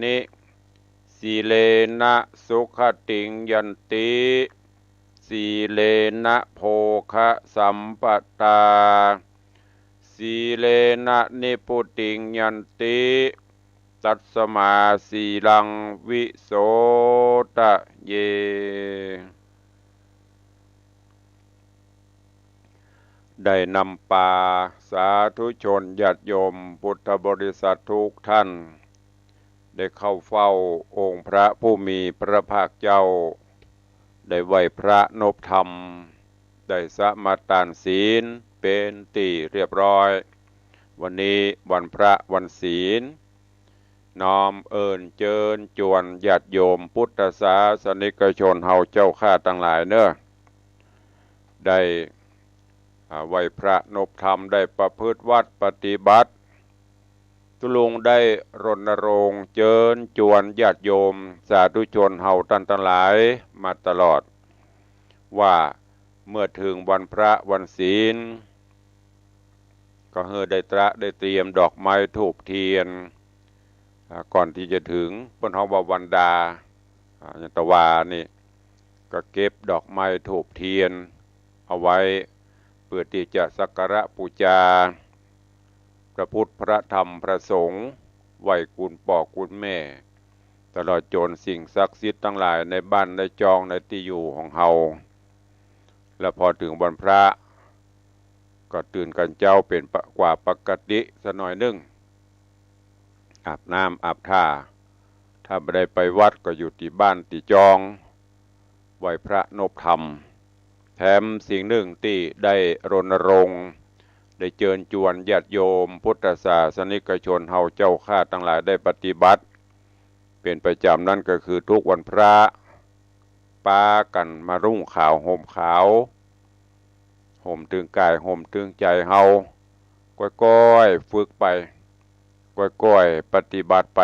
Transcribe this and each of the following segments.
นิสีเลนะสุขติงยันติสีเลนะโภคะสัมปตาสีเลนะนิพุติงยันติตัสมาสีลังวิโสตะเยได้นำปาสาธุชนญาติโยมพุทธบริษัททุกท่านได้เข้าเฝ้าองค์พระผู้มีพระภาคเจ้าได้ไหว้พระนบธรรมได้สมาทานศีลเป็นที่เรียบร้อยวันนี้วันพระวันศีลน้อมเอิญเจิญจวนญาติโยมพุทธศาสนิกชนเฮาเจ้าข้าทั้งหลายเนอะได้ไหว้พระนบธรรมได้ประพฤติวัดปฏิบัติตุลุงได้รณรงค์เจิญจวนญาติโยมสาธุชนเฮาท่านทั้งหลายมาตลอดว่าเมื่อถึงวันพระวันศีลก็ได้เตรียมดอกไม้ธูปเทียนก่อนที่จะถึงเพิ่นเฮาว่าวันดายันตวานี่ก็เก็บดอกไม้ธูปเทียนเอาไว้เพื่อที่จะสักการะบูชาพระพุทธพระธรรมพระสงฆ์ไหว้คุณพ่อคุณแม่ตลอดจนสิ่งศักดิ์สิทธิ์ทั้งหลายในบ้านในจองในที่อยู่ของเฮาและพอถึงวันพระก็ตื่นกันเจ้าเป็นกว่าปกติสักหน่อยนึงอาบน้ำอาบท่าถ้าไม่ได้ไปวัดก็อยู่ที่บ้านที่จองไหว้พระนบธรรมแถมสิ่งหนึ่งที่ได้รณรงค์ได้เชิญชวนญาติโยมพุทธศาสนิกชนเฮาเจ้าข้าทั้งหลายได้ปฏิบัติเป็นประจำนั่นก็คือทุกวันพระปากันมารุ่งขาวห่มขาวห่มถึงกายห่มถึงใจเฮาก้อยๆฝึกไปก้อยๆปฏิบัติไป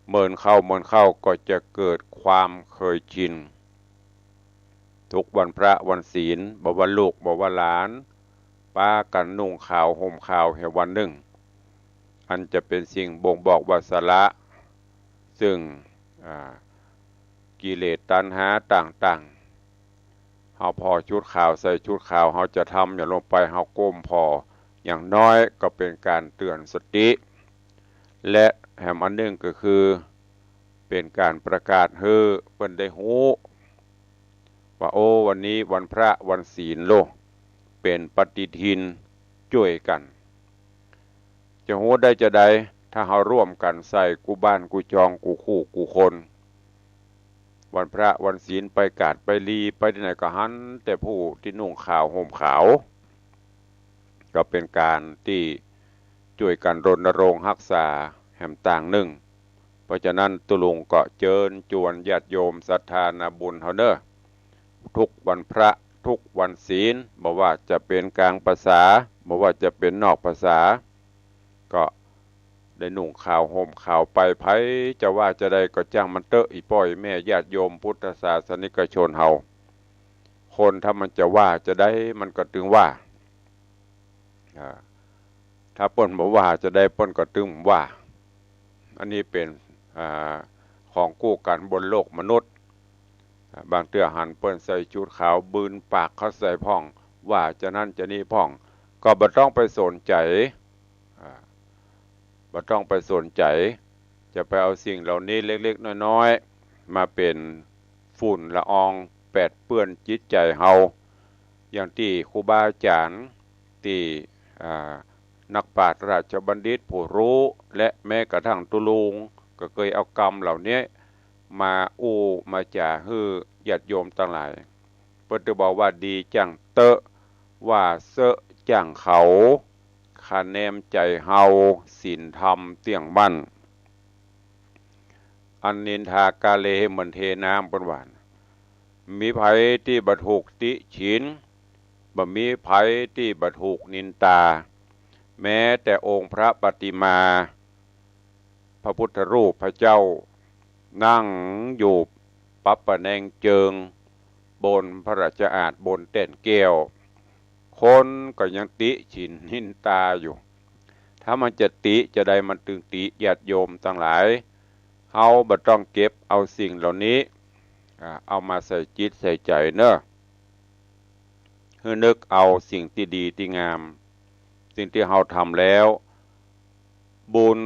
เมินเข้าก็จะเกิดความเคยชินทุกวันพระวันศีลบ่ว่าลูกบ่ว่าหลานปากันนุ่งขาวห่มขาวให้วันหนึ่งอันจะเป็นสิ่งบ่งบอกว่าสละซึ่งกิเลสตัณหาต่างๆเฮาพอชุดขาวใส่ชุดขาวเฮาจะทำอย่างลงไปเฮาก้มพออย่างน้อยก็เป็นการเตือนสติและแถมอันหนึ่งก็คือเป็นการประกาศให้เพิ่นได้ฮู้ว่าโอ้วันนี้วันพระวันศีลโลเป็นปฏิทินช่วยกันจะฮู้ได้จะใดถ้าเฮาร่วมกันใส่กูบ้านกูจองกูคู่กูคนวันพระวันศีลไปกาดไปลีไปที่ไหนก็หันแต่ผู้ที่นุ่งขาวห่มขาวก็เป็นการที่ช่วยกันรณรงค์รักษาแห่งต่างหนึ่งเพราะฉะนั้นตุลุงก็เชิญชวนญาติโยมศรัทธานาบุญเฮาเนอะทุกวันพระทุกวันศีลบ่ว่าจะเป็นกลางภาษาบ่ว่าจะเป็นนอกภาษาก็ได้นุ่งขาวห่มขาวไปไผจะว่าจะได้ก็จ้างมันเตอะอีป้อยแม่ญาติโยมพุทธศาสนิกชนเฮาคนถ้ามันจะว่าจะได้มันก็ถึงว่าถ้าเปิ้นบ่ว่าจะได้เปิ้นก็ถึงว่าอันนี้เป็นของคู่กันบนโลกมนุษย์บางเตื้อหันเปิ้นใส่ชุดขาวบืนปากเขาใส่พ่องว่าจะนั่นจะนี่พ่องก็บ่ต้องไปสนใจบ่ต้องไปสนใจจะไปเอาสิ่งเหล่านี้เล็กๆน้อยๆมาเป็นฝุ่นละอองแปดเปื้อนจิตใจเฮาอย่างที่ครูบาอาจารย์ที่นักปราชญ์ราชบัณฑิตผู้รู้และแม้กระทั่งตุลุงก็เคยเอากรรมเหล่านี้มามาจ่าฮือญาติโยมทั้งหลายเพิ่นจะบอกว่าดีจังเตอะว่าเสอะจังเขาคะแนนใจเฮาศีลธรรมเตี่ยงมั่นอันนินทากาเลเหมือนเทน้ำเปิ้นว่ามีไผที่บ่ถูกติฉินบ่มีไผที่บ่ถูกนินตาแม้แต่องค์พระปฏิมาพระพุทธรูปพระเจ้านั่งอยู่ปับปะแนงเจิงบนพระราชอาณบนเต้นแก้วคนก็ยังติฉินนินตาอยู่ ถ้ามันจะติจะใดมันตึงติญาติโยมทั้งหลายเฮาบ่ต้องเก็บเอาสิ่งเหล่านี้เอามาใส่จิตใส่ใจเนอะให้นึกเอาสิ่งที่ดีที่งามสิ่งที่เฮาทำแล้วบุญ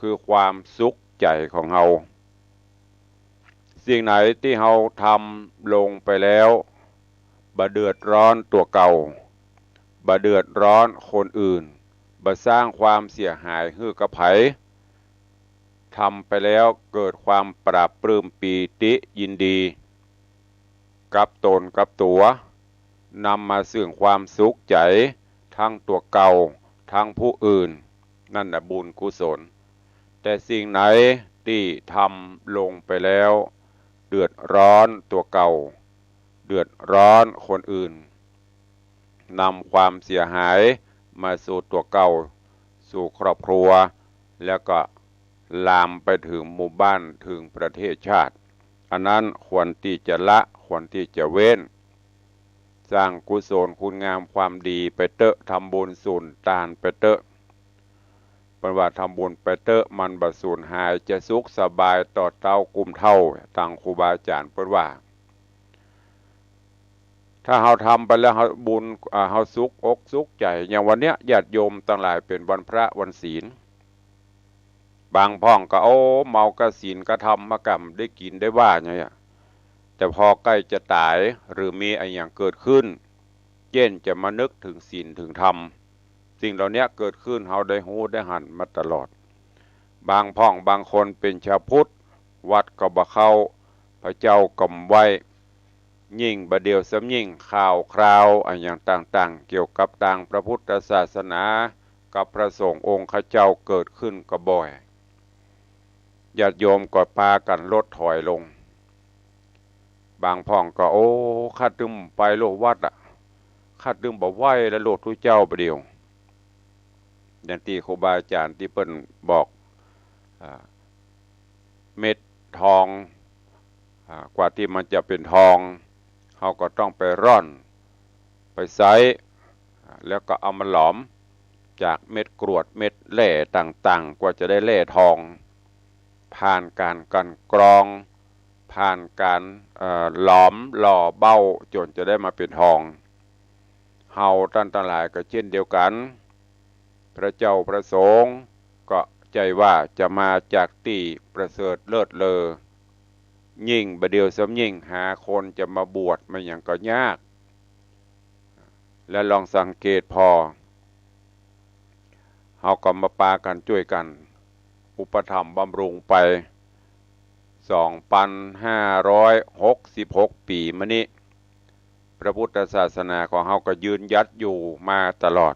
คือความสุขใจของเฮาสิ่งไหนที่เฮาทำลงไปแล้วบ่เดือดร้อนตัวเก่าบ่เดือดร้อนคนอื่นบ่สร้างความเสียหายให้กับไผทำไปแล้วเกิดความปราบปลื้มปีติยินดีกับตนกับตัวนำมาซึ่งความสุขใจทั้งตัวเก่าทั้งผู้อื่นนั่นน่ะบุญกุศลแต่สิ่งไหนที่ทำลงไปแล้วเดือดร้อนตัวเก่าเดือดร้อนคนอื่นนำความเสียหายมาสู่ตัวเก่าสู่ครอบครัวแล้วก็ลามไปถึงหมู่บ้านถึงประเทศชาติอันนั้นควรที่จะละควรที่จะเว้นสร้างกุศลคุณงามความดีไปเตอะทำบุญสูญตานไปเตอะเป็นว่าทำบุญไปเตอะมันบ่สูญหายจะสุขสบายต่อเต้ากุมเท่าต่างครูบาอาจารย์เพิ่นว่าถ้าเฮาทำไปแล้วเฮาบุญเฮาสุขอกสุขใจอย่างวันเนี้ยญาติโยมทั้งหลายเป็นวันพระวันศีลบางพ่องก็เมากระศีลกระทำมากรรมได้กินได้ว่าไงแต่พอใกล้จะตายหรือมีอะไรอย่างเกิดขึ้นเช่นจะมานึกถึงศีลถึงธรรมสิ่งเหล่านี้เกิดขึ้นเฮาได้หูได้หันมาตลอดบางพ่องบางคนเป็นชาวพุทธวัดก็บ่เข้าพระเจ้ากำไว้ยิ่งบะเดียวสำยิ่งข่าวคราวอะไรอย่างต่างๆเกี่ยวกับต่างพระพุทธศาสนากับพระสงฆ์องค์ข้าเจ้าเกิดขึ้นก็บ่อยญาติโยมก็พากันลดถอยลงบางพ่องก็ข้าตึมไปโลดวัดข้าตึมบ่ไหวแล้วโลดทุเจ้าประเดียวอย่างที่ครูบาอาจารย์ที่เปิ้นบอกเม็ดทองกว่าที่มันจะเป็นทองเขาก็ต้องไปร่อนไปไซแล้วก็เอามาหลอมจากเม็ดกรวดเม็ดแร่ต่างๆกว่าจะได้แร่ทองผ่านการกันกรองผ่านการหลอมหล่อเบ้าจนจะได้มาเป็นทองเฮาท่านทั้งหลายก็เช่นเดียวกันพระเจ้าพระสงฆ์ก็ใจว่าจะมาจากที่ประเสริฐเลิศเลอยิ่งประเดี๋ยวสำยิ่งหาคนจะมาบวชมันอย่างก็ยากและลองสังเกตพอเฮาก็มาปากันช่วยกันอุปถัมภ์บำรุงไป2,566 ปีมานี้พระพุทธศาสนาของเฮาก็ยืนยัดอยู่มาตลอด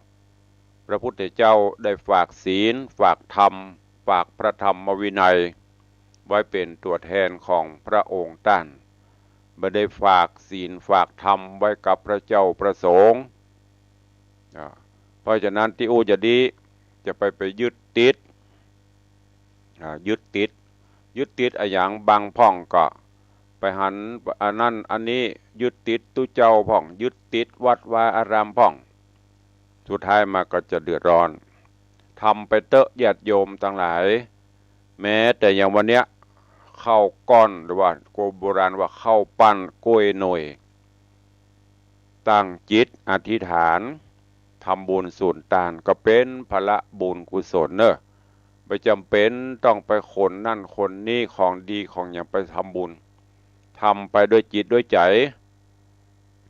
พระพุทธเจ้าได้ฝากศีลฝากธรรมฝากพระธรรมวินัยไว้เป็นตัวแทนของพระองค์ท่านไม่ได้ฝากศีลฝากธรรมไว้กับพระเจ้าประสงค์เพราะฉะนั้นที่จะดีจะไปยึดติดอะไรอย่างบางพ่องก็ไปหันอันนั้นอันนี้ยึดติดตุเจ้าพ่องยึดติดวัดวาอารามพ่องสุดท้ายมาก็จะเดือดร้อนทำไปเตอะญาติโยมทั้งหลายแม้แต่อย่างวันเนี้ยเข้าก้อนหรือว่าโบราณว่าเข้าปั้นกล้วยหน่วยตั้งจิตอธิษฐานทำบุญสูญตานก็เป็นพละบุญกุศลเนอะไม่จำเป็นต้องไปขนนั่นคนนี่ของดีของอย่างไปทำบุญทำไปด้วยจิตด้วยใจ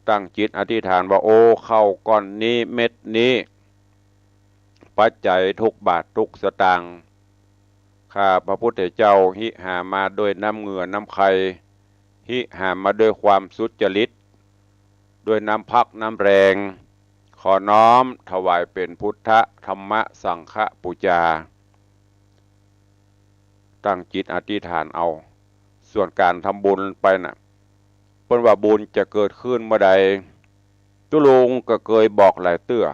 ตั้งจิตอธิษฐานว่าเข้าก้อนนี้เม็ดนี้ปัจจัยทุกบาททุกสตางค์ข้าพระพุทธเจ้าหิหามาด้วยน้ำเหงื่อน้ำไข่หิหามาด้วยความสุจริตด้วยน้ำพักน้ำแรงขอน้อมถวายเป็นพุทธธรรมสังฆปูจาตั้งจิตอธิษฐานเอาส่วนการทำบุญไปน่ะเพิ่นว่าบุญจะเกิดขึ้นเมื่อใดตุลุงก็เคยบอกหลายเตื้อ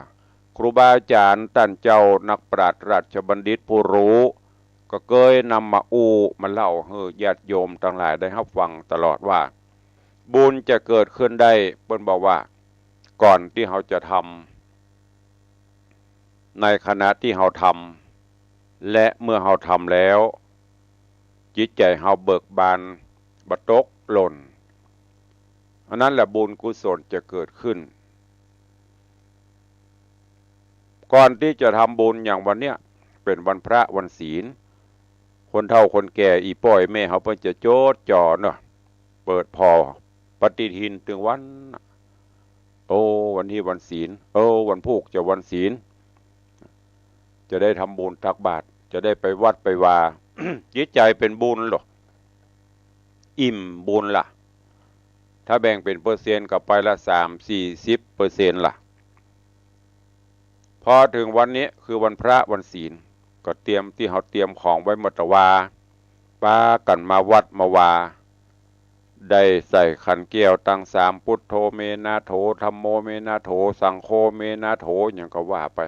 ครูบาอาจารย์ท่านเจ้านักปราชญ์ราชบัณฑิตผู้รู้ก็เคยนำมาเล่าให้ญาติโยมทั้งหลายได้รับฟังตลอดว่าบุญจะเกิดขึ้นได้เพิ่นบอกว่าก่อนที่เขาจะท ในขณะที่เราทำและเมื่อเราทำแล้วจิตใจเราเบิกบานบัตกหล่นอันนั้นแหละบุญกุศลจะเกิดขึ้นก่อนที่จะทำบุญอย่างวันเนี้ยเป็นวันพระวันศีลคนเฒ่าคนแก่อีป้อยแม่เขาเพิ่นจะโจดจ่อเนาะเปิดพอปฏิทินถึงวันโอ้วันที่วันศีลวันพุธจะวันศีลจะได้ทำบุญตักบาตรจะได้ไปวัดไปวา จิตใจเป็นบุญหรออิ่มบุญล่ะถ้าแบ่งเป็นเปอร์เซ็นต์ก็ไปละ30-40%ล่ะพอถึงวันนี้คือวันพระวันศีลก็เตรียมที่เขาเตรียมของไว้หมดว่าป้ากันมาวัดมาวาได้ใส่ขันเกี้ยวตั้ง3พุทโธเมนาโถธัมโมเมนาโถสังโฆเมนาโถอย่างก็ว่าไป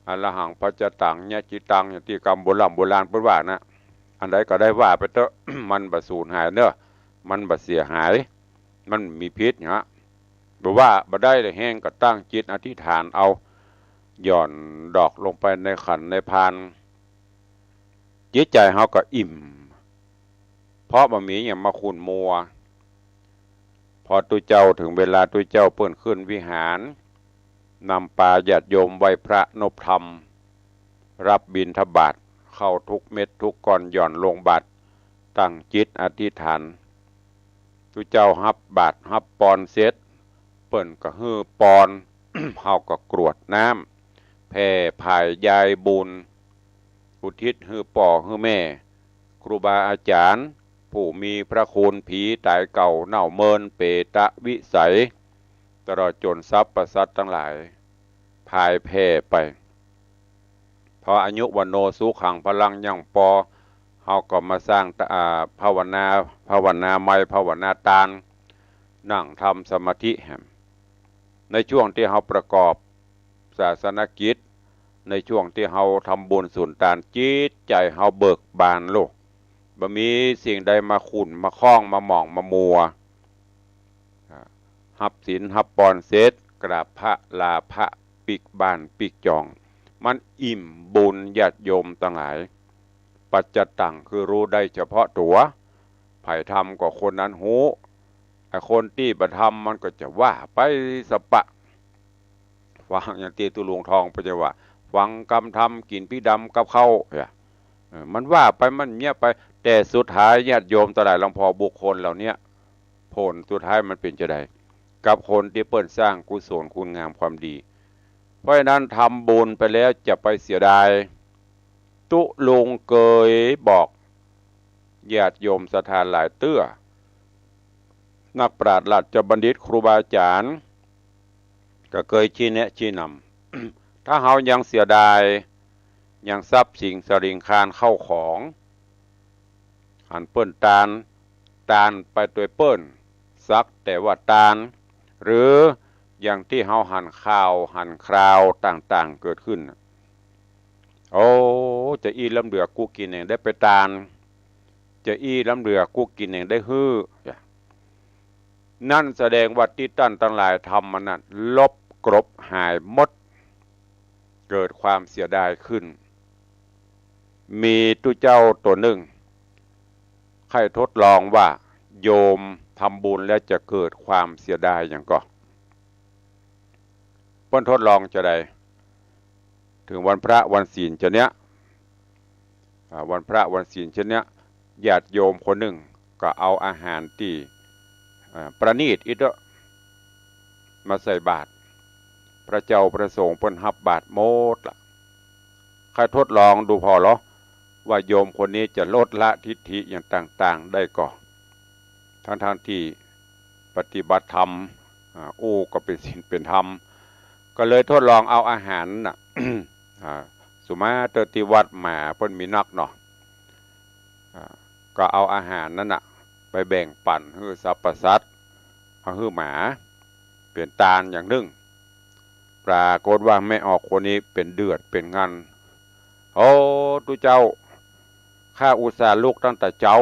อรหังปัจจตังญาจิตังอย่างที่กรรมโบราณเพิ่นว่านะอันใดก็ได้ว่าไปเถอะ มันบ่สูญหายเนอะมันบ่เสียหายมันมีพิษเนาะบอกว่าบ่ได้เลยแห้งก็ตั้งจิตอธิษฐานเอาหย่อนดอกลงไปในขันในพานจิตใจเฮาก็อิ่มเพราะบ่มีหยังมาขุ่นมัวพอตุเจ้าถึงเวลาตุเจ้าเปิ้นขึ้นวิหารนำปาญาติโยมไหว้พระนบธรรมรับบิณฑบาตเข้าทุกเม็ดทุกก้อนหย่อนลงบาตรตั้งจิตอธิษฐานตุเจ้าฮับบาตรฮับปอนเสร็จเปิ้นก็ฮือปอน เฮาก็กรวดน้ำแผ่ภายยายบุญอุทิศฮือป่อฮือแม่ครูบาอาจารย์ผู้มีพระคุณผีตายเก่าเน่าเมินเปตะวิสัยตลอดจนทรัพย์ประสัตทั้งหลายพายแผ่ไปพออายุวันโนสุขังพลังยังปอเฮาก็มาสร้างภาวนาไม้ภาวนาตานนั่งทำสมาธิแห่งในช่วงที่เฮาประกอบศาสนกิจในช่วงที่เฮาทำบุญสุนทานจิตใจเฮาเบิกบานโลกบ่มีสิ่งใดมาขุ่นมาคล้องมาหม่องมามัวหับศีลหับปอนเสร็จกราบพระลาพระปิกบ้านปิกจองมันอิ่มบุญญาติโยมทั้งหลายปัจจตังคือรู้ได้เฉพาะตัวไผ่ทำก็คนนั้นหูไอ้คนที่บ่ทำมันก็จะว่าไปสปะฟังอย่างตีตุลวงทองไปจะว่าฟังกำทำกินพี่ดำกับเข้ามันว่าไปมันเงียบไปแต่สุดท้ายญาติโยมตลาดหลวงพ่อบุคคลเหล่านี้ผลสุดท้ายมันเป็นจะไดกับคนที่เปิ้นสร้างกุศลคุณงามความดีเพราะฉะนั้นทำบุญไปแล้วจะไปเสียดายตุลุงเกยบอกญาติโยมศรัทธาหลายเตื้อนักปราชญ์ราชบัณฑิตครูบาอาจารย์ก็เคยชี้แนะชี้นำ ถ้าเฮายังเสียดายยังทรัพย์สิ่งสริงคารเข้าของหันเปิ้นตาลไปตัวเปิ้นสักแต่ว่าตาลหรืออย่างที่เฮาหั่นข้าวหั่นคราวต่างๆเกิดขึ้นโอ้จะอีลำเหลือกูกินเองได้ไปตาลจะอีลำเหลือกูกินเองได้ฮื้อนั่นแสดงว่าที่ตั้นทั้งหลายทำมันนั้นลบกรบหายหมดเกิดความเสียดายขึ้นมีตุเจ้าตัวหนึ่งใครทดลองว่าโยมทำบุญแล้วจะเกิดความเสียดายอย่างก็เพิ่นทดลองจะได้ถึงวันพระวันศีลจะเนี้ยวันพระวันศีลเช่นเนี้ยญาติโยมคนหนึ่งก็เอาอาหารที่ประณีตอีกมาใส่บาตรพระเจ้าประสงค์เพิ่นรับบาตรหมดล่ะใครทดลองดูพอเหรอว่าโยมคนนี้จะลดละทิฏฐิอย่างต่างๆได้ก่อนทั้งที่ปฏิบัติธรรมก็เป็นศีลเป็นธรรมก็เลยทดลองเอาอาหารน่ะ สุมาเตติวัดหมาเพิ่นมีนักเนาะก็เอาอาหารนั้นน่ะไปแบ่งปันให้สรรพสัตว์ให้หมาเป็นตาลอย่างหนึ่งปรากฏว่าไม่ออกคนนี้เป็นเดือดเป็นงันโอ้ตุเจ้าข้าอุตส่าห์ลุกตั้งแต่เจ้า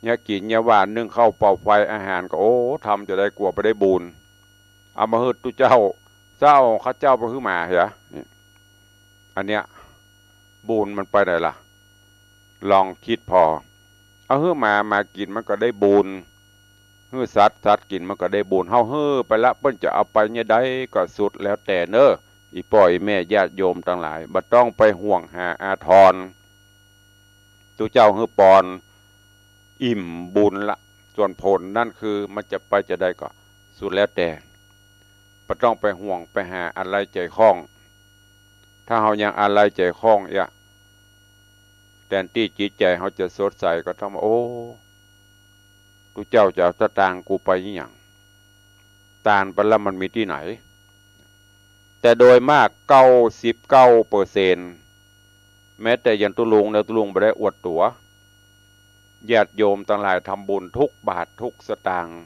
เนี่ยกินเนี่ยว่านึ่งเข้าเป่าไฟอาหารก็โอ้ทำจะได้กลัวไปได้บุญ เอามาฮืดตุเจ้าข้าเจ้ามาฮือหมาเหรอนี่อันเนี้ยบุญมันไปไหนล่ะลองคิดพอเอาฮือหมากินมันก็ได้บุญฮือสัตว์กินมันก็ได้บุญเฮาฮือไปละเปิ้นจะเอาไปเนี่ยได้ก็สุดแล้วแต่เนอะอีป่อยแม่ญาติโยมทั้งหลายบ่ต้องไปห่วงหาอาทรตุเจ้าฮือปอนอิ่มบุญละส่วนผลนั่นคือมันจะไปจะได้ก็สุดแล้วแต่บ่ต้องไปห่วงไปหาอะไรใจคล้องถ้าเฮายังอะไรใจคล้องแทนที่จิตใจเฮาจะสดใสก็ต้องโอ้ตุเจ้าจะเอาสตางค์กูไปอีหยังตาลไปแล้วมันมีที่ไหนแต่โดยมาก99%แม้แต่ยันตุลุงเนี่ยตุลุงบ่ได้อวดตัวญาติโยมทั้งหลายทำบุญทุกบาททุกสตางค์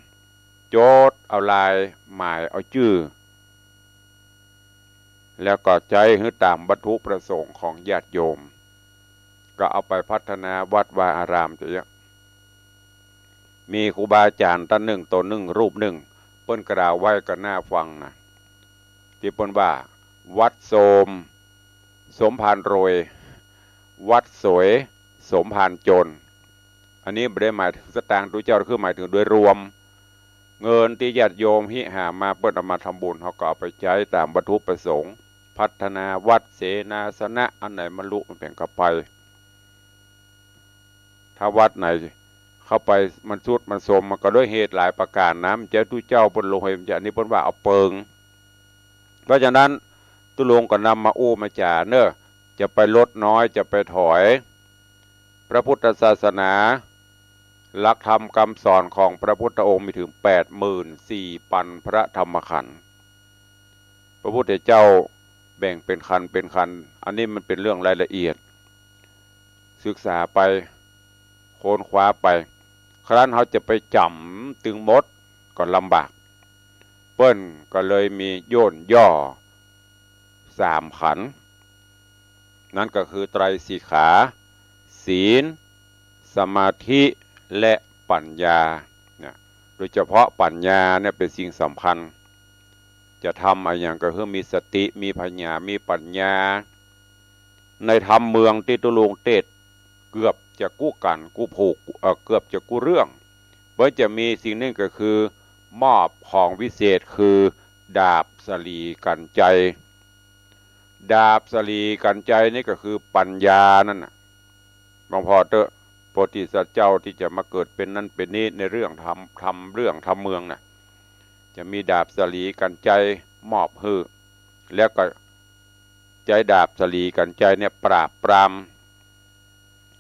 โจทย์เอาลายหมายเอาชื่อแล้วก็ใจให้ตามวัตถุประสงค์ของญาติโยมก็เอาไปพัฒนาวัดวาอารามจะเยอะมีครูบาอาจารย์ท่านหนึ่งตนหนึ่งรูปหนึ่งเปิ้นกล่าวไว้ก็น่าฟังนะที่เปิ้นว่าวัดโสมสมภารรวยวัดสวยสมภารจนอันนี้ไม่ได้หมายถึงสตางค์ตุเจ้าคือหมายถึงโดยรวมเงินที่ญาติโยมหิหามาเปิ้นเอามาทำบุญเขาก็เอาไปใช้ตามวัตถุประสงค์พัฒนาวัดเสนาสนะอันไหนมันลุมันแบ่งกับไปถ้าวัดไหนเข้าไปมันสุดมันสมมันก็ด้วยเหตุหลายประการนะมันจะตุเจ้าบนโลหิมจะนี่เปิ้นว่าเอาเปิงเพราะฉะนั้นตุลงก็นำมาอู้มาจ่าเนอะจะไปลดน้อยจะไปถอยพระพุทธศาสนาหลักธรรมคำสอนของพระพุทธองค์มีถึง84,000พระธรรมขันธ์พระพุทธเจ้าแบ่งเป็นขันธ์เป็นขันธ์อันนี้มันเป็นเรื่องรายละเอียดศึกษาไปโค้นคว้าไปครั้นเขาจะไปจำตึงมดก็ลำบากเปิ้นก็เลยมีโย่นย่อ3ขันธ์นั่นก็คือไตรสิกขาศีลสมาธิและปัญญาเนี่ยโดยเฉพาะปัญญาเนี่ยเป็นสิ่งสำคัญจะทำอะไรอย่างก็คือมีสติมีปัญญามีปัญญาในธรรมเมืองที่ตุลุงเทศเกือบจะกู้กันกู้ผูกเกือบจะกู้เรื่องเพราะจะมีสิ่งนึงก็คือมอบของวิเศษคือดาบสลีกันใจดาบสลีกันใจนี่ก็คือปัญญานั่นน่ะหลวงพ่อเตอะโพธิสัตว์เจ้าที่จะมาเกิดเป็นนั่นเป็นนี้ในเรื่องทำเรื่องทำเมืองน่ะจะมีดาบสลีกันใจมอบฮื้อแล้วก็ใจดาบสลีกันใจเนี่ยปราบปราม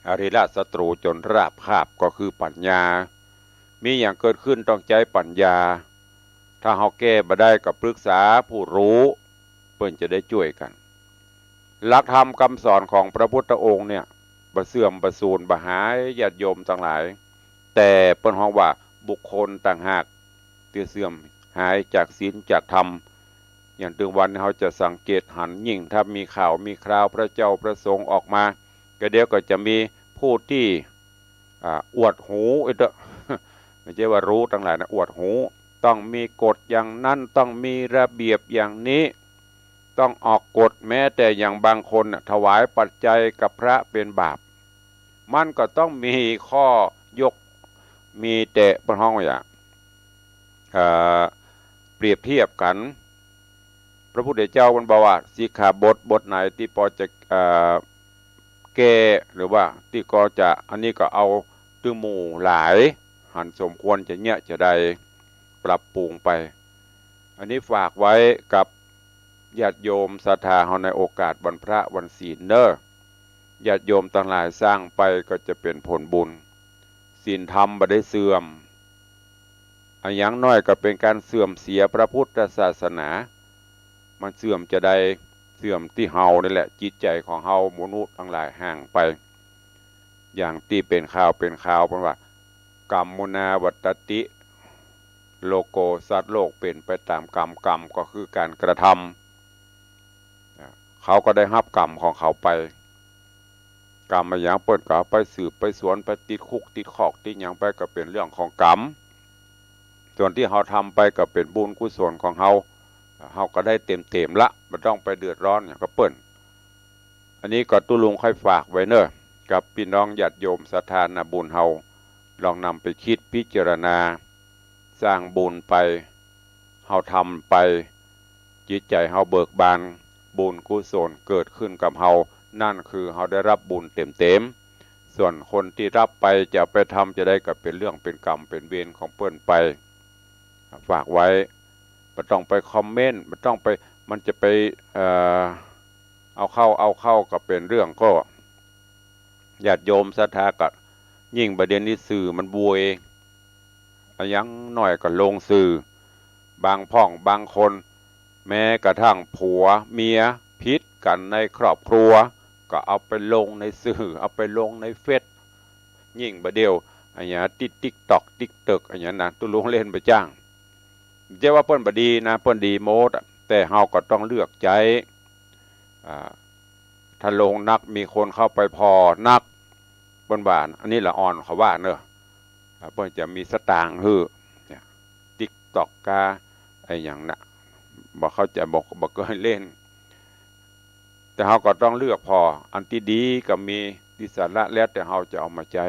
อริราชศัตรูจนราบคาบก็คือปัญญามีอย่างเกิดขึ้นต้องใจปัญญาถ้าเฮาแก้บ่ได้ก็ปรึกษาผู้รู้เพิ่นจะได้ช่วยกันหลักธรรมคำสอนของพระพุทธองค์เนี่ยบ่เสื่อมบ่สูญบ่หายญาติโยมทั้งหลายแต่เปิ้นฮ้องว่าบุคคลต่างหากที่เสื่อมหายจากศีลจากธรรมอย่างถึงวันเฮาจะสังเกตหันยิ่งถ้ามีข่าวมีคราวพระเจ้าพระสงฆ์ออกมาก็เดี๋ยวก็จะมีผู้ที่อวดหูไม่ใช่ว่ารู้ทั้งหลายนะอวดหูต้องมีกฎอย่างนั้นต้องมีระเบียบอย่างนี้ต้องออกกฎแม้แต่อย่างบางคนถวายปัจจัยกับพระเป็นบาปมันก็ต้องมีข้อยกมีแต่บนห้องอย่างเปรียบเทียบกันพระพุทธเจ้ามันบอกว่าสิกขาบทไหนที่พอจะแก้หรือว่าที่ก็จะอันนี้ก็เอาตึงหมู่หลายหันสมควรจะเนี่ยจะได้ปรับปรุงไปอันนี้ฝากไว้กับญาติโยมศรัทธาเฮาในโอกาสวันพระวันศีลเด้อญาติโยมทั้งหลายสร้างไปก็จะเป็นผลบุญศีลธรรมบ่ได้เสื่อมอันอย่างน้อยก็เป็นการเสื่อมเสียพระพุทธศาสนามันเสื่อมจะได้เสื่อมที่เฮานี่แหละจิตใจของเฮามนุษย์ทั้งหลายห่างไปอย่างที่เป็นข่าวเพราะว่ากรรมมุนาวัตติโลโกสัตว์โลกเป็นไปตามกรรมก็คือการกระทำเขาก็ได้รับกรรมของเขาไปกรรมมาอย่างเปิ้นก็ไปสืบไปสวนไปติดคุกติดขอกติดหยังไปก็เป็นเรื่องของกรรม ส่วนที่เราทำไปก็เป็นบุญกุศลของเราก็ได้เต็มละไม่ต้องไปเดือดร้อนอย่างก็เปิ้นอันนี้ก็ตุลุงค่อยฝากไว้เนอะกับพี่น้องญาติโยมศรัทธานาบุญเฮาลองนำไปคิดพิจารณาสร้างบุญไปเฮาทำไปจิตใจเฮาเบิกบานบุญกุศลเกิดขึ้นกับเฮานั่นคือเฮาได้รับบุญเต็มส่วนคนที่รับไปจะไปทำจะได้ก็เป็นเรื่องเป็นกรรมเป็นเวรของเปิ้นไปฝากไว้ไม่ต้องไปคอมเมนต์ไม่ต้องไปมันจะไปเอาเข้าก็เป็นเรื่องก็ญาติโยมศรัทธาก็ยิ่งประเด็นนี้สื่อมันบวยยังหน่อยก็ลงสื่อบางพ่องบางคนแม้กระทั่งผัวเมียพิษกันในครอบครัวก็เอาไปลงในสื่อเอาไปลงในเฟซยิ่งประเดียวอันนี้ติ๊กตอกติ๊กตึกอันนี้นะตุลุงเล่นไปจ้างเจ้าว่าเปิ้นบดีนะเปิ้นดีโมดแต่เฮาก็ต้องเลือกใจถ้าลงนักมีคนเข้าไปพอนักเปิ้นบ้านอันนี้ละอ่อนเขาว่าเนอะเปิ้นจะมีสตางค์ฮื้อติ๊กตอกกาไอ้อย่างน่ะบอกเขาจะบอกก็ให้เล่นแต่เฮาก็ต้องเลือกพออันที่ดีก็มีที่สาระแล้วแต่เฮาจะเอามาใช้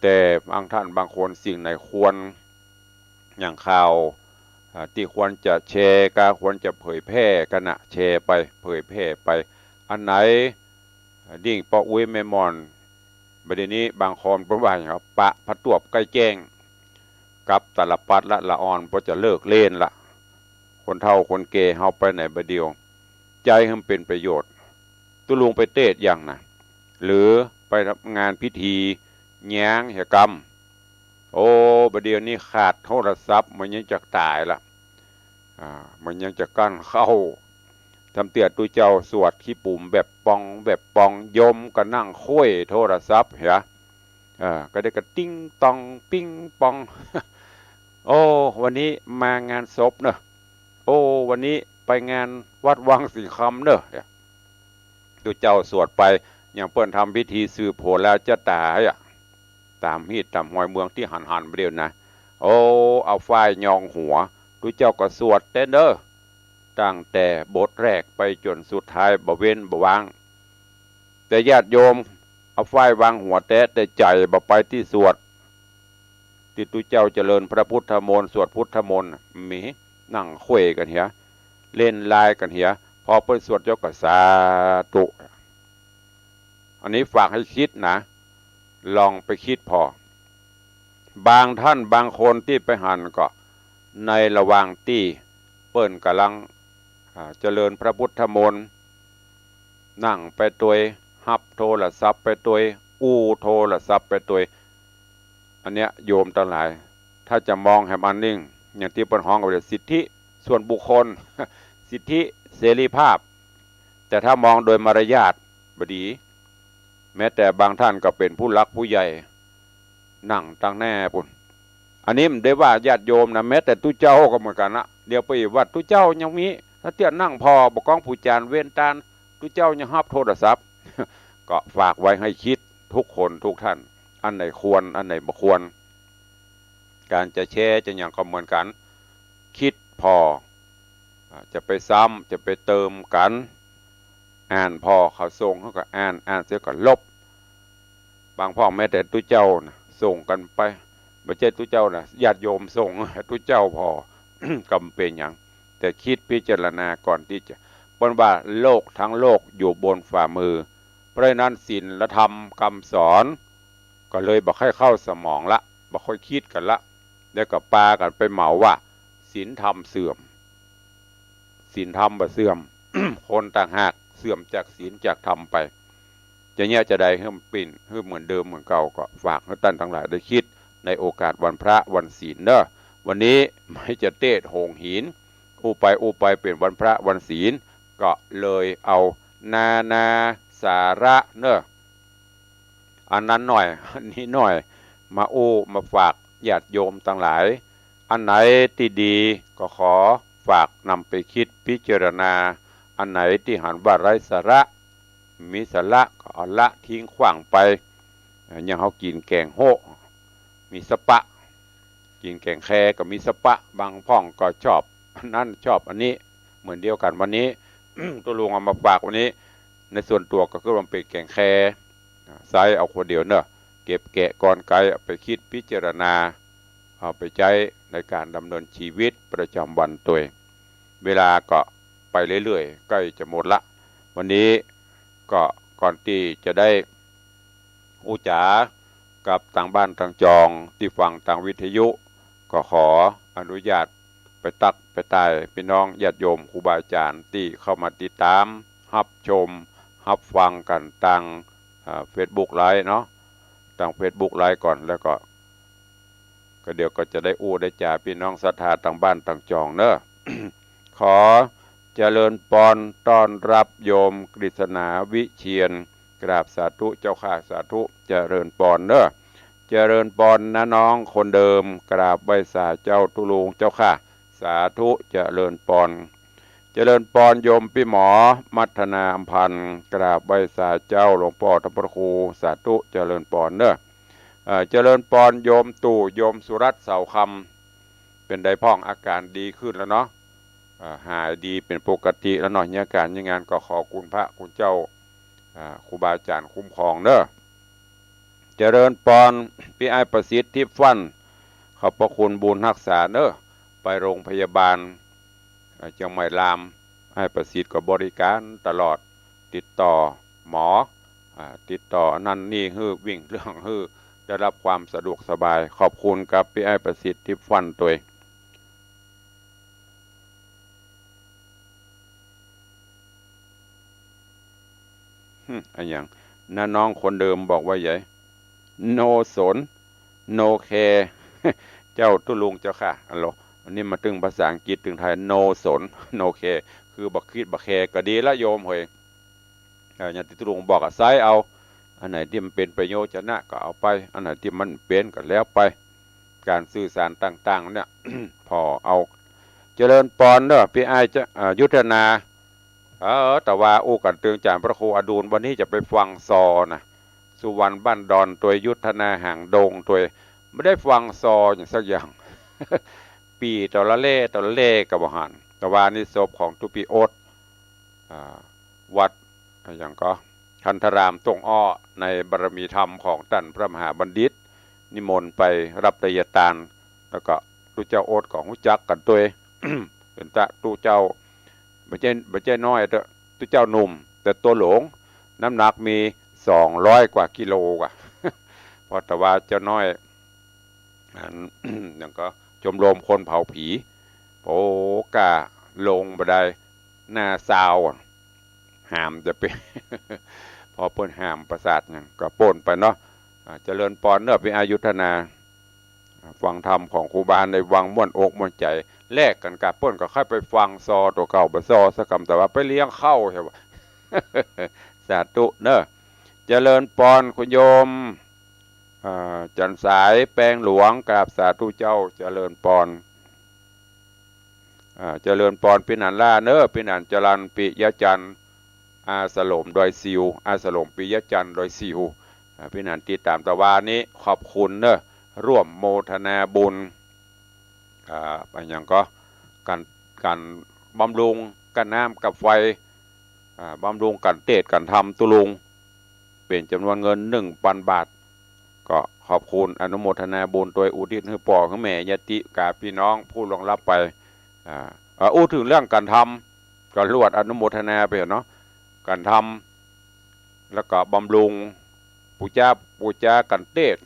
แต่บางท่านบางคนสิ่งไหนควรอย่างข่าวที่ควรจะแชร์ก็ควรจะเผยแพร่กันนะแชร์ไปเผยแพร่ไปอันไหนดิ่งปออุ้ยแม่มอนประเด็นนี้บางคนเพราะว่าอย่างปะพัดตวบใกล้แจ้งกับตลปัดละอ่อนเพราะจะเลิกเล่นละคนเฒ่าคนแก่เฮาไปไหนบ่เดียวใจให้มันเป็นประโยชน์ตุลุงไปเทศอย่างนะหรือไปทำงานพิธีแย้งเหตุกรรมโอ้ประเดี๋ยวนี้ขาดโทรศัพท์มันยังจะตายละมันยังจะกั้นเข้าทำเตียตุเจ้าสวดขี้ปุ่มแบบปองยมก็นั่งคุยโทรศัพท์เหรอก็ได้กระติ้งตองปิ้งปอง โอ้วันนี้มางานศพเนอะโอ้วันนี้ไปงานวัดวังสีคำเนอะตุเจ้าสวดไปอย่างเปิ้นทำพิธีสืบโผล่แล้วจะตายตามมีดตามหอยเมืองที่หันไปเดียวนะโอ้เอาฝ้ายยองหัวตุเจ้าก็สวดเต้นเด้อตั้งแต่บทแรกไปจนสุดท้ายบ่เว้นบ่วางแต่ญาติโยมเอาฝ้ายวางหัวแต่ใจบ่ไปที่สวดที่ตุเจ้าเจริญพระพุทธมนต์สวดพุทธมนต์มีนั่งคุยกันเหียเล่นไลน์กันเหียพอเปิ้นสวดเจ้าก็สาธุอันนี้ฝากให้คิดนะลองไปคิดพอบางท่านบางคนที่ไปหันก็ในระหว่างที่เปิ้นกำลังเจริญพระพุทธมนต์นั่งไปตัวฮับโทรศัพท์ไปตัวอู้โทรศัพท์ไปตัวอันเนี้ยโยมทั้งหลายถ้าจะมองให้มันนิ่งอย่างที่เปิ้นฮ้องว่าสิทธิส่วนบุคคล สิทธิเสรีภาพแต่ถ้ามองโดยมารยาทบดีแม้แต่บางท่านก็เป็นผู้รักผู้ใหญ่นั่งตั้งแน่ปุ่นอันนี้มันได้ว่าญาติโยมนะแม้แต่ตุเจ้าก็เหมือนกันนะเดี๋ยวไปวัดตุเจ้ายังมีถ้าเตี้ยนั่งพอบอกกองผู้จานเว้นตานตุเจ้ายังฮับโทรศัพท์ ก็ฝากไว้ให้คิดทุกคนทุกท่านอันไหนควรอันไหนบ่ควรการจะแชร์จะอย่างก็เหมือนกันคิดพอจะไปซ้ำจะไปเติมกันอ่านพอเขาส่งเขาก็อ่านเสียก็ลบบางพ่อแม่แต่ตุเจ้านะส่งกันไปไม่ใช่ตุเจ้านะญาติโยมส่งตุเจ้าพอ กำเป็นอย่างแต่คิดพิจารณาก่อนที่จะปนว่าโลกทั้งโลกอยู่บนฝ่ามือเพราะนั้นศีลธรรมคำสอนก็เลยบอกให้เข้าสมองละบอกค่อยคิดกันละแล้วก็ปากันไปเหมาว่าศีลธรรมเสื่อมศีลธรรมบ่เสื่อม คนต่างหากเสื่อมจากศีลจากธรรมไปจะเนี้ยจะได้ให้มันปิ่นให้เหมือนเดิมเหมือนเก่าก็ฝากให้ท่านทั้งหลายได้คิดในโอกาสวันพระวันศีลเนอะวันนี้ไม่จะเตะโหงหินอูไปเป็นวันพระวันศีลก็เลยเอานาสาระเนอะอันนั้นหน่อยอันนี้หน่อยมามาฝากญาติโยมทั้งหลายอันไหนที่ดีก็ขอฝากนำไปคิดพิจารณาอันไหนที่หันว่าไร้สาระมีสาระก็เอาละทิ้งขว้างไปอย่างเขากินแกงโฮมีสปะ กินแกงแค่ก็มีสปะบางพ่องก็ชอบอันนั้นชอบอันนี้เหมือนเดียวกันวันนี้ ตัวลุงเอามาฝากวันนี้ในส่วนตัวก็คือมันเป็นแกงแค่ไซเอาคนเดียวเนอะเก็บแกะก่อนไกลไปคิดพิจารณาเอาไปใช้ในการดำเนินชีวิตประจำวันตัวเองเวลาก็ไปเรื่อยๆใกล้จะหมดละวันนี้ก็ก่อนที่จะได้อุจากับทางบ้านทางจองที่ฟังทางวิทยุก็ขออนุญาตไปตักไปตายพี่น้องญาติโยมครูบาอาจารย์ที่เข้ามาติดตามรับชมรับฟังกันทางFacebook ไลฟ์เนาะทาง Facebook ไลฟ์ก่อนแล้วก็เดี๋ยวก็จะได้อู้ได้จ่าพี่น้องศรัทธาทางบ้านทางจองเนอะ ขอเจริญพรต้อนรับโยมกฤษณาวิเชียรกราบสาธุเจ้าข้าสาธุเจริญพรเนอะเจริญพรนะน้องคนเดิมกราบใบสาเจ้าตุลุงเจ้าข้าสาธุเจริญพรเจริญพรโยมพี่หมอมัทนาอำพันธ์กราบใบสาเจ้าหลวงพ่อธรรมครูสาธุเจริญพรเนอะเจริญพรโยมตู่โยมสุรัตน์เสาคำเป็นไดพ้องอาการดีขึ้นแล้วเนาะหายดีเป็นปกติแล้วเนาะเนี่ยการยังงานก็ขอคุณพระคุณเจ้าครูบาอาจารย์คุ้มครองเนอะเจริญพรพี่ไอ้ประสิทธิ์ทิพย์ฟันขอบพระคุณบุญรักษาเนอะไปโรงพยาบาลเชียงใหม่รามไอ้ประสิทธิ์ก็บริการตลอดติดต่อหมอติดต่อนั่นนี่วิ่งเรื่องได้รับความสะดวกสบายขอบคุณกับพี่ไอ้ประสิทธิ์ทิพย์ฟันตัวอันอย่างน้องคนเดิมบอกว่าใหญ่โนสนโนแคเจ้าตุลุงเจ้าค่ะอันโลอันนี้มาตึงภาษาอังกฤษตึงไทยโนสนโนแคคือบักคิดบักแคก็ดีละโยมเฮ้ยอย่างที่ตุลุงบอกไซเอาอันไหนที่มันเป็นประโยชน์ชนะก็เอาไปอันไหนที่มันเป็นก็แล้วไปการสื่อสารต่างๆเนี่ย พอเอาเจริญพรเนอะพี่ไอจะยุทธนาแต่ว่าอู้กันเตืองจากพระครูอดูลวันนี้จะไปฟังซอนะสุวรรณบ้านดอนตัวยุทธนาห่างดงตัวไม่ได้ฟังซออย่างสักอย่าง ปีตอละเล่กับบหันแต่ว่านี่ศพของตุปีโอตวัดอย่างก็คันธรามตรงอ้อในบารมีธรรมของท่านพระมหาบัณฑิตนิมนต์ไปรับไตรยทานแล้วก็ตุเจ้าโอตของหุจักกันตัว เป็นตะตุเจ้าไม่ใช่น้อยตุเจ้าหนุ่มแต่ตัวหลงน้ำหนักมี200 กว่ากิโลกว่า เพราะแต่ว่าเจ้าน้อยอย่างก็ชมรมคนเผาผีโอ้กะลงบันไดหน้าซาวหามจะเป็น พอเปิ้นหามประสาทอย่างก็ป่นไปเนาะเจริญพรเนื้อเป็นอายุธนาฟังธรรมของครูบาในวังม่วนอกม่วนใจแลกกันกับเปิ้นก็ค่อยไปฟังซอตัวเก่าไปซอสักคำแต่ว่าไปเลี้ยงเข้าใช่ปะ สาธุเนอะเจริญพรคุณโยมจันสายแปลงหลวงกราบสาธุเจ้าเจริญพรเจริญพรพินันล่าเนอะพินันจรันปิยจันอาสลมโดยซิวอาสลมปิยจันโดยซิวพินันติดตามตะวันนี้ขอบคุณเนอะร่วมโมทนาบุญอย่างก็การบำรุงกันน้ำกับไฟบำรุงกันเตะกันทำตุลุงเป็นจำนวนเงิน1,000 บาทก็ขอบคุณอนุโมทนาบุญโดยอุทิศให้พ่อให้แม่ญาติกาพี่น้องผู้ล่วงลับไปอู้ถึงเรื่องการทำก็รวดอนุโมทนาไปเนาะการทำแล้วก็บำรุงปูจากันเตะ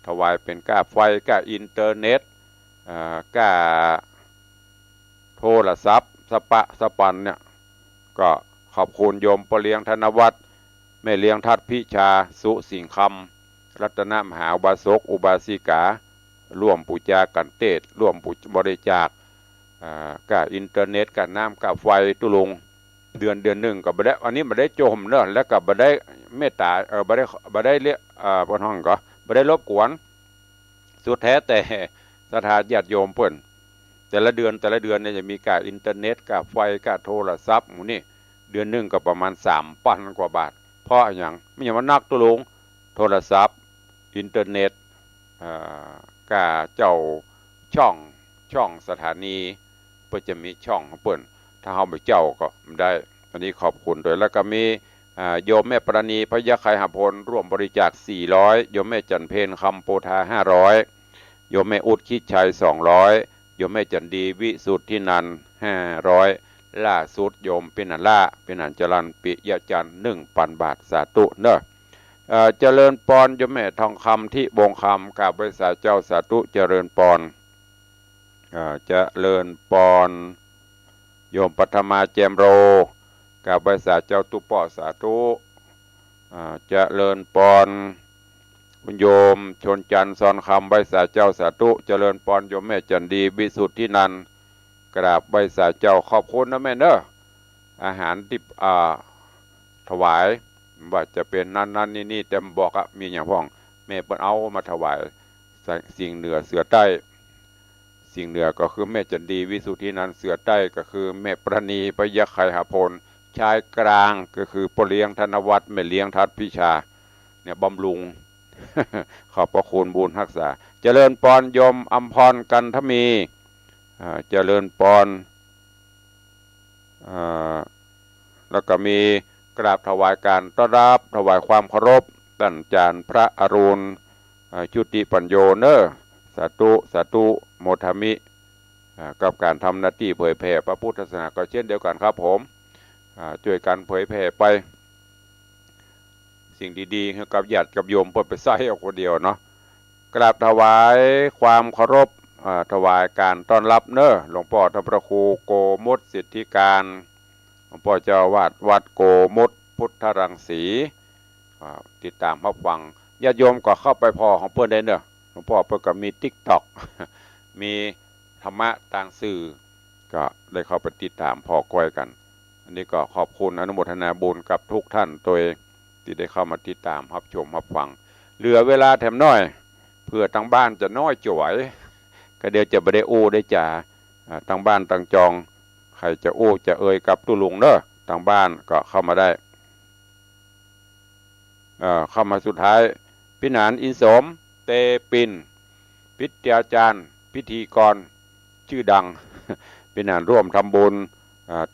ถวายเป็นก้าไฟก้าอินเทอร์เน็ตก้าโทรศัพท์สปันเนี่ยก็ขอบคุณโยมปเลียงธนวัฒน์แม่เลี้ยงทัดพิชาสุสิงคำรัตนมหาอุบาสกอุบาสิการ่วมปูจากันเตศร่วมบริจาคกับอินเทอร์เน็ตกับน้ำกับไฟตุลงเดือนหนึ่งก็บ่ได้อันนี้บ่ได้โจมเนอะแล้วก็บ่ได้เมตตาบ่ได้เรียกบนห้องก็บ่ได้รบกวนสุดแท้แต่สถานญาติโยมเพิ่นแต่ละเดือนเนี่ยจะมีการอินเทอร์เน็ตกับไฟกับโทรศัพท์หมู่นี่เดือนหนึ่งก็ประมาณ3,000 กว่าบาทเพราะอย่างไม่อย่างว่านักตุลงโทรศัพท์อินเทอร์เน็ตกับเจ้า ช่องสถานีเพื่อจะมีช่องของเปิ้นถ้าเฮาไปเจ้าก็ได้อันนี้ขอบคุณด้วยแล้วก็มีโยมแม่ปราณีพระยะไคหพลร่วมบริจาค400โยมแม่จันเพนคำโปธา500โยมแม่อุดคิดชัย200โยมแม่จันดีวิสุทธินัน500ล่าสุดโยมเป็นอันล่าเป็นอันจรันปิยจันทร์1,000 บาทสาธุเนอะเจริญปอนโยมแม่ทองคำที่บงคำกราบไหว้สาเจ้าสาธุเจริญปอนเจริญปอนโยมปัทมาเจมโรกราบไหว้สาเจ้าตุปอสาธุเจริญปอนคุณโยมชนจันทร์ซอนคำไหว้สาเจ้าสาธุเจริญปอนโยมแม่จันดีวิสุทธินันกราบไหว้สาเจ้าขอบคุณนะแม่เนอะอาหารที่ถวายว่าจะเป็นนั่นนี่แต่บอกอะมีอย่างพ้องแม่เปิ้นเอามาถวายสิ่งเหนือเสือใต้สิ่งเหนือก็คือแม่จันดีวิสุทธินันเสือใต้ก็คือแม่ประณีพยะไคหพลชายกลางก็คือพ่อเลี้ยงธนวัฒน์แม่เลี้ยงทัดพิชาเนี่ยบำรุง ขอบพระคุณบุญรักษาเจริญปอนยมอัมพรกันทมีเจริญปอนแล้วก็มีกราบถวายการต้อนรับถวายความเคารพท่านอาจารย์พระอรุณชุติปัญโยเนอสาธุโมทมิกับการทำหน้าที่เผยแผ่พระพุทธศาสนาก็เช่นเดียวกันครับผมช่วยกันเผยแผ่ไปสิ่งดีๆให้กับญาติกับโยมเพื่อไปใส่เอาคนเดียวเนาะกราบถวายความเคารพถวายการต้อนรับเนอหลวงพ่อท่านพระครูโกมุตสิทธิการหลวงพ่อเจ้าวาดวัดโกมุตพุทธรังสีติดตามรับฟังญาติโยมก็เข้าไปพอของเพื่อนได้เนอะหลวงพ่อเพื่อก็มี TikTok มีธรรมะต่างสื่อก็ได้เข้าไปติดตามพอก้อยกันอันนี้ก็ขอบคุณอนุโมทนาบุญกับทุกท่านตัวเองที่ได้เข้ามาติดตามรับชมรับฟังเหลือเวลาแถมน้อยเพื่อทางบ้านจะน้อยจ่วยก็เดี๋ยวจะไม่ได้อู้ได้จ่าทางบ้านทางจองใครจะอู้จะเอ่ยกับตุลุงเนอะทางบ้านก็เข้ามาได้เข้ามาสุดท้ายพินานอินสมเตปินพิทยาจารย์พิธีกรชื่อดังพินานร่วมทำบุญ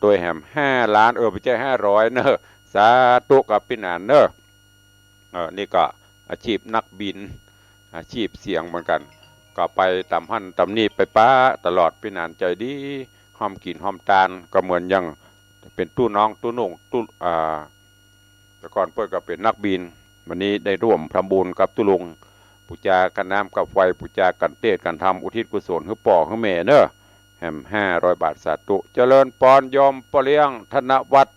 ตัวแหม5 ล้านไปแจ้500เนอะสาธุกับพินานเนอะนี่ก็อาชีพนักบินอาชีพเสียงเหมือนกันก็ไปตำหั่นตำนี่ไปป้าตลอดพินานใจดีหอมกินหอมตาลก็เหมือนยังเป็นตู้น้องตู้นุ่งตู้แต่ก่อนเพื่อนก็เป็นนักบินวันนี้ได้ร่วมทำบุญกับตุลุงปูจากันน้ำกับไฟปูจากันเทศกันทำอุทิศกุศลให้ป่อให้แม่เนอะแหม500 บาทสาธุเจริญปอนยมปเลี้ยงธนวัฒน์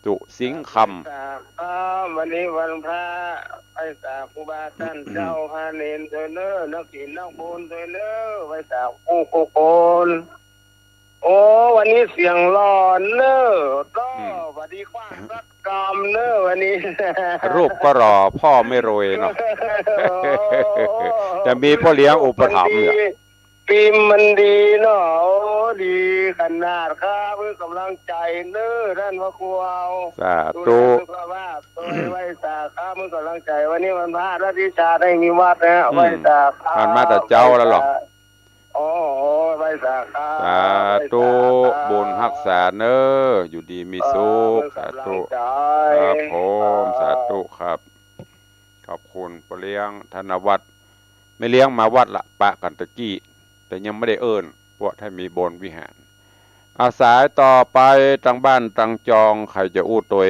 สุสิงห์คำวันนี้วันพระไปสาครูบาท่านเจ้าพาเนนเทเนอร์นักศิลป์นักบุญเทเนอร์ไปสาผู้โกนโอ้วันนี้เสียงร้อนเนอก็วันนี้กว้างรักกรรมเนอวันนี้รูปก็รอพ่อไม่โรยเนาะจะมีพ่อเลี้ยงอุปถัมภ์เนี่ยปีมันดีเนาะดีขนาดครับเพื่อกำลังใจเนอท่านพระครูเอาสาธุตัวไว้สาข้าเมื่อกำลังใจวันนี้วันพระราชชาได้มีวัดนะไว้สาข้ามันมาแต่เจ้าแล้วหรอโอ้ไว้สาข้าสาธุบุญรักษาเนออยู่ดีมีสุขสาธุครับผมสาธุครับขอบคุณพ่อเลี้ยงธนวัฒน์ไม่เลี้ยงมาวัดละปะกันตะกี้แต่ยังไม่ได้เอิ้นเพราะถ้ามีบนวิหารอาสายต่อไปตั้งบ้านตั้งจองใครจะอู้ตัว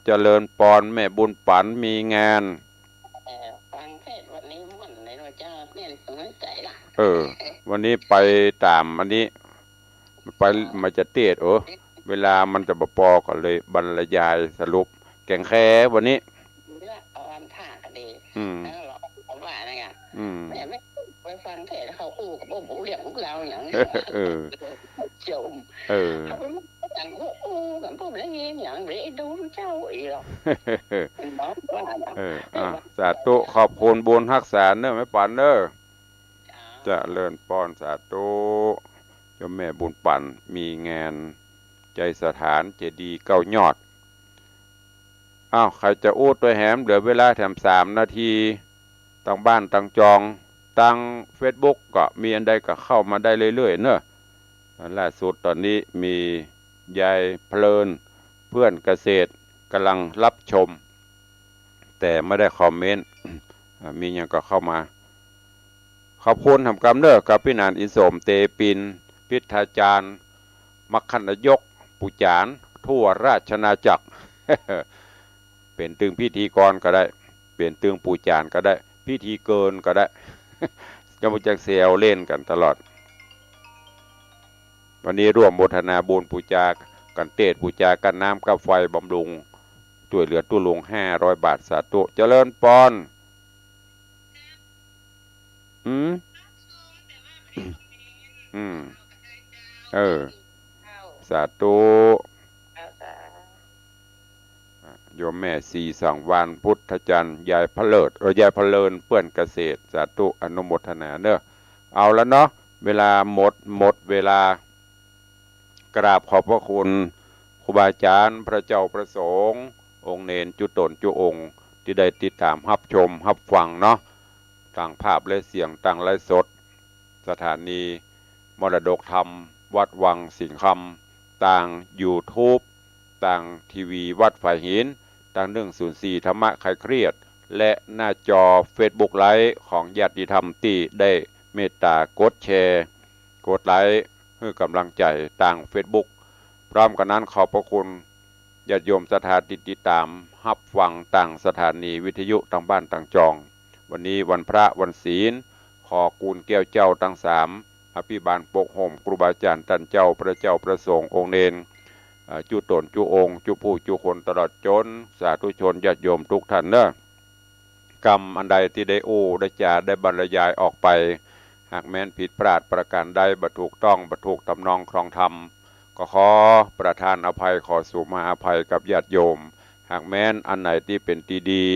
เจริญปอนแม่บุญปันมีงานฟังเทศวันนี้มันในเราจะเนี่ยสนใจละวันนี้ไปตามอันนี้ไปมาจะเทศเวลามันจะปอก็เลยบรรยายสรุปแก่งแค่วันนี้วันท่าก็ดีแล้วเราว่าอะไรกันไม่ไปฟังเทศเขาอู้กับพวกเรียกพวกเราอย่างนี้จมเขาไม่อย่างพวกอู้กับพวกอะไรอย่างนี้ดูเจ้าอีหรอกสาธุขอบคุณบุญรักษาเนอะไม่ปันเนอะจะเลินปอนสาธุโยมแม่บุญปันมีงานใจสถานเจดีย์9 ยอดใครจะอู้ตัวแหมเหลือเวลาแถม3 นาทีตั้งบ้านตั้งจอง ตั้ง Facebook ก็มีอันใดก็เข้ามาได้เรื่อยๆเนอะล่าสุดตอนนี้มียายเพลินเพื่อนเกษตรกำลังรับชมแต่ไม่ได้คอมเมนต์มีอย่างก็เข้ามาขอบคุณทำกรรมเนอะกับพี่นานอินโสมเตปินพิธาจารย์มัคคณยกปุจานทั่วราชนาจักร เป็นตึงพิธีกรก็ได้เป็นตึงปุจานก็ได้พิธีเกินก็ได้ จะมาจากเซลเล่นกันตลอดวันนี้ร่วมโมทนาบุญปูจากันเตศปูจากันน้ำกับไฟบำรุงช่วยเหลือตู้ลง500 บาทสาธุเจริญปอนสาธุโยมแม่สีสังวานพุทธจันทร์ยายพเลิศยายพเลินเปื้อนเกษตรสาธุอนุโมทนาเนอะเอาแล้วเนาะเวลาหมดเวลากราบขอบพระคุณครูบาอาจารย์พระเจ้าประสงค์องค์เนนจุตนจุองค์ที่ได้ติดตามรับชมรับฟังเนาะต่างภาพและเสียงต่างไลฟ์สดสถานีมรดกธรรมวัดวังสิงห์คำต่าง YouTube ต่างทีวีวัดฝ่ายหินต่าง104ธรรมะคลายเครียดและหน้าจอ Facebook ไลฟ์ของญาติธรรมที่ได้เมตตากดแชร์กดไลค์เพื่อกำลังใจต่าง Facebook พร้อมกันนั้นขอบพระคุณญาติโยมสถานติดตามรับฟังต่างสถานีวิทยุต่างบ้านต่างจองวันนี้วันพระวันศีลขอกูลแก้วเจ้าทั้ง3อภิบาลปกห่มครูบาอาจารย์ท่านเจ้าพระเจ้าประสงค์องค์เนนจุตนจุองค์จุผู้จุคนตลอดจนสาธุชนญาติโยมทุกท่านเนอะกรรมอันใดที่ได้ได้จาได้บรรยายออกไปหากแม้นผิดพลาดประการใดบ่ถูกต้องบ่ถูกทำนองครองธรรมก็ขอประทานอภัยขอสู่มาอภัยกับญาติโยมหากแม้นอันไหนที่เป็นดี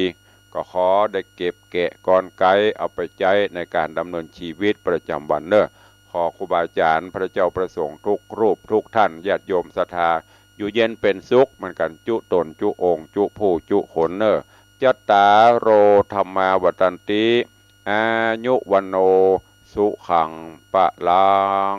ก็ขอได้เก็บแกะกรไกเอาไปใช้ในการดำเนินชีวิตประจำวันเนอะขอครูบาอาจารย์พระเจ้าประสงค์ทุกรูปทุกท่านญาติโยมศรัทธาอยู่เย็นเป็นสุขเหมือนกันจุตนจุองค์จุผู้จุขนเนอะจัตตาโรธรรมาวัตันติอายุวันโนสุขังปะลัง